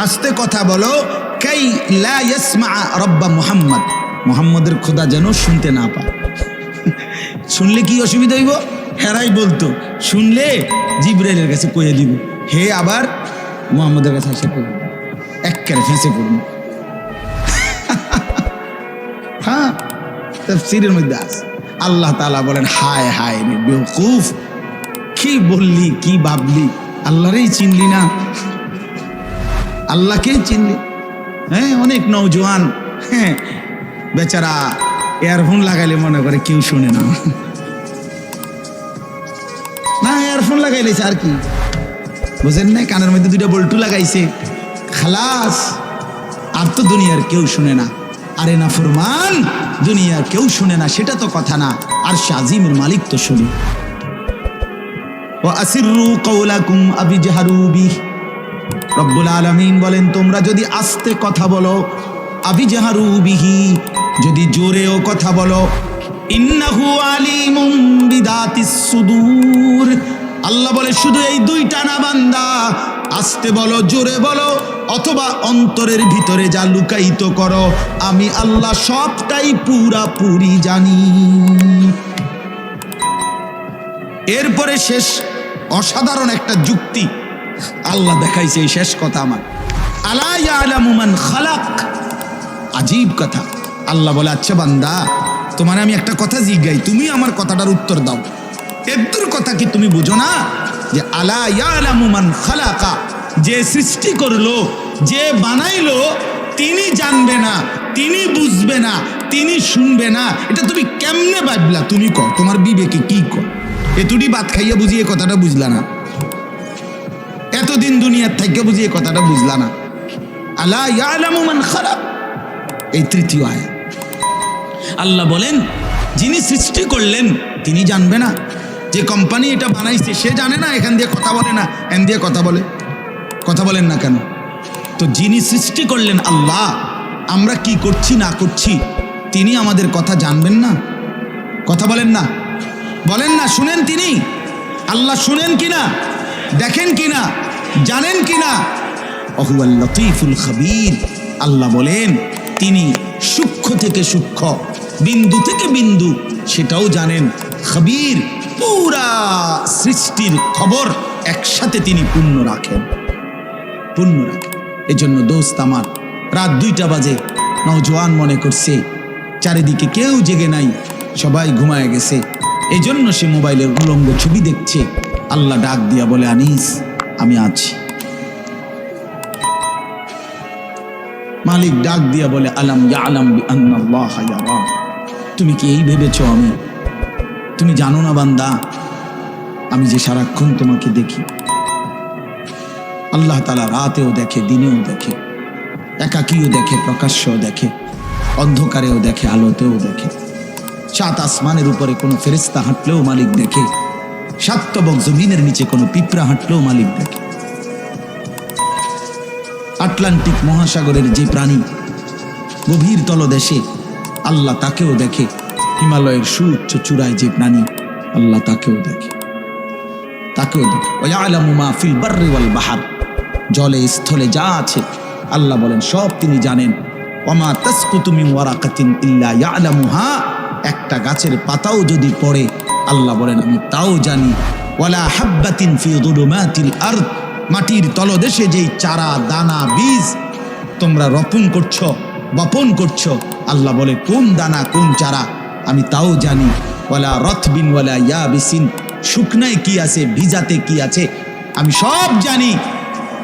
আস্তে কথা বলো, কাই লা ইয়াসমা রব্বা মুহাম্মদ, মুহাম্মদের খোদা যেন শুনতে না পায়। শুনলে কি অসুবিধা হইব? হেরাই বলতো শুনলে জিবরাইলের কাছে কইয়ে দিব, হে আবার মুহাম্মদের কাছে এসে কইব, একবারে ফেঁসে করুন। হ্যাঁ, তাফসীরের মধ্যে আছে। আল্লাহ তাআলা বলেন, হায় হায় রে বেওকুফ, কি বললি, কি ভাবলি, আল্লাহরেই চিনলি না, আল্লাহকেই চিনলি। হ্যাঁ, অনেক নওজোয়ান হ্যাঁ বেচারা ইয়ারফোন লাগাইলে মনে করে কেউ শুনে না, না ইয়ারফোন লাগাইলেছে আর কি, বুঝেন না, কানের মধ্যে দুইটা বল্টু লাগাইছে, খালাস, আর তো দুনিয়ার কেউ শুনে না। আরে না ফরমান, দুনিয়ার কেউ শুনে না সেটা তো কথা না, আর শাজিমের মালিক তো শুনে। ওয়া আসিররু কাওলাকুম আবিজহারু বিহি, রব্বুল আলামিন বলেন তোমরা যদি আস্তে কথা বলো, আবিজহারু বিহি, যদি জোরেও কথা বলো, ইন্নাহু আলিমুম বিদাতিস সুদূর, আল্লাহ বলে শুধু এই দুইটা না বান্দা, আস্তে বলো, জোরে বলো, অথবা অন্তরের ভিতরে যা লুকায়িত করো, আমি আল্লাহ সবটাই পুরাপুরি জানি। এরপরে শেষ অসাধারণ একটা যুক্তি আল্লাহ দেখাইছে, এই শেষ কথা আমার, আলা ইয়ালামু মান খালাক, আজীব কথা। আল্লাহ বলে, আচ্ছা বান্দা, তোমার আমি একটা কথা জিজ্ঞাই, তুমি আমার কথাটার উত্তর দাও। এর কথা কি তুমি বুঝো না যে আলা ইয়ালামু মান খালাকা, যে সৃষ্টি করলো, যে বানাইলো, তিনি জানবে না, তিনি বুঝবে না, তিনি শুনবে না, এটা তুমি কেমনে ভাবলা? তুমি কও, তোমার বিবেকে কি কও? এতুটি ভাত খাইয়া বুঝিয়ে কথাটা বুঝলা না, এতদিন দুনিয়ার থেকে বুঝিয়ে কথাটা বুঝলা না। আলা ইয়ালামু মান খালাক, এই তৃতীয় আয়াত। আল্লাহ বলেন, যিনি সৃষ্টি করলেন তিনি জানবে না? যে কোম্পানি এটা বানাইছে সে জানে না এখান দিয়ে কথা বলে না, এখান দিয়ে কথা বলে? কথা বলেন না কেন? তো যিনি সৃষ্টি করলেন আল্লাহ, আমরা কি করছি না করছি তিনি আমাদের কথা জানবেন না? কথা বলেন না, বলেন না, শুনেন তিনি? আল্লাহ শুনেন কিনা, দেখেন কিনা, জানেন কিনা? ওহুয়াল লতীফুল খবীর, আল্লাহ বলেন তিনি সূক্ষ্ম থেকে সূক্ষ্ম, বিন্দু থেকে বিন্দু সেটাও জানেন। খবীর, পুরা সৃষ্টির খবর একসাথে তিনি পূর্ণ রাখেন, পূর্ণ রাখেন। এজন্য দোস্ত আমার, রাত 2টা বাজে, নওজোয়ান মনে করছে চারিদিকে কেউ জেগে নাই, সবাই ঘুমায় গেছে, এই জন্য সে মোবাইলের উলঙ্গ ছবি দেখছে। আল্লাহ ডাক দিয়া বলে, আনিস আমি আছি। মালিক ডাক দিয়া বলে, আলাম ইয়ালাম বিআন্নাল্লাহা ইয়ারা, তুমি কি এই ভেবেছো তুমি জানো না বান্দা, আমি যে সারাক্ষণ তোমাকে দেখি। আল্লাহ তাআলা রাতেও দেখে, দিনেও দেখে, একাকীও দেখে, প্রকাশ্যও দেখে, অন্ধকারেও দেখে, আলোতেও দেখে। 7 আসমানের উপরে কোনো ফেরেশতা হাঁটলেও মালিক দেখে, 7 তবক জমিনের নিচে কোনো পিঁপড়া হাঁটলেও মালিক দেখে। আটলান্টিক মহাসাগরের যে প্রাণী গভীর তলদেশে, আল্লাহ তাকেও দেখে। হিমালয়ের সুউচ্চ চূড়ায় যে প্রাণী, আল্লাহ তাকেও দেখে, তাকেও দেখে। ওয়ায়ালামু মা ফিল বাররি ওয়াল বাহর, জলে স্থলে যা আছে আল্লাহ বলেন সব তিনি জানেন। ওয়ামা তাসকুতু মিন ওয়ারাকাতিন ইল্লা ইয়ালামুহা, একটা গাছের পাতাও যদি পড়ে আল্লাহ বলেন আমি তাও জানি। ওয়ালা হাব্বাতিন ফি যুলুমাতিল আরদ, মাটির তলদেশে যেই চারা দানা বীজ তোমরা রোপণ করছো, বপন করছো, আল্লাহ বলে কোন দানা কোন চারা আমি তাও জানি। ওয়ালা রতবিন ওয়ালা ইয়াবিসিন, শুকনায় কি আছে ভিজাতে কি আছে আমি সব জানি।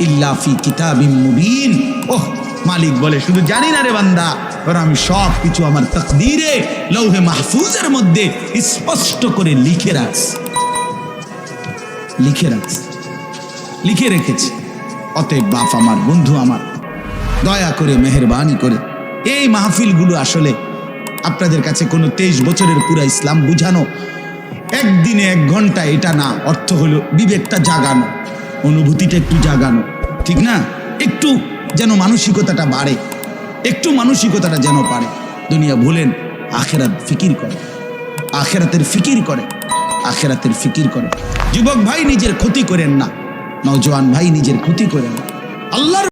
ইল্লা ফি কিতাবিম মুবিন, ওহ মালিক বলে শুধু জানি না রে বান্দা, বরং আমি সব কিছু আমার তাকদীরে লৌহে মাহফুজের মধ্যে স্পষ্ট করে লিখে রাখছি, লিখে রাখছি, লিখে রেখেছি। অতএব বাপ আমার, বন্ধু আমার, দয়া করে মেহেরবানি করে এই মাহফিলগুলো আসলে আপনাদের কাছে কোনো 23 বছরের পুরা ইসলাম বুঝানো, একদিনে 1 ঘন্টা এটা না, অর্থ হলো বিবেকটা জাগানো, অনুভূতিটা একটু জাগানো, ঠিক না? একটু যেন মানসিকতাটা বাড়ে, একটু মানসিকতাটা যেন পারে। দুনিয়া ভুলেন, আখেরাত ফিকির করে, আখেরাতের ফিকির করে, আখেরাতের ফিকির করে। যুবক ভাই নিজের ক্ষতি করেন না, নওজোয়ান ভাই নিজের ক্ষতি করেন না। আল্লাহর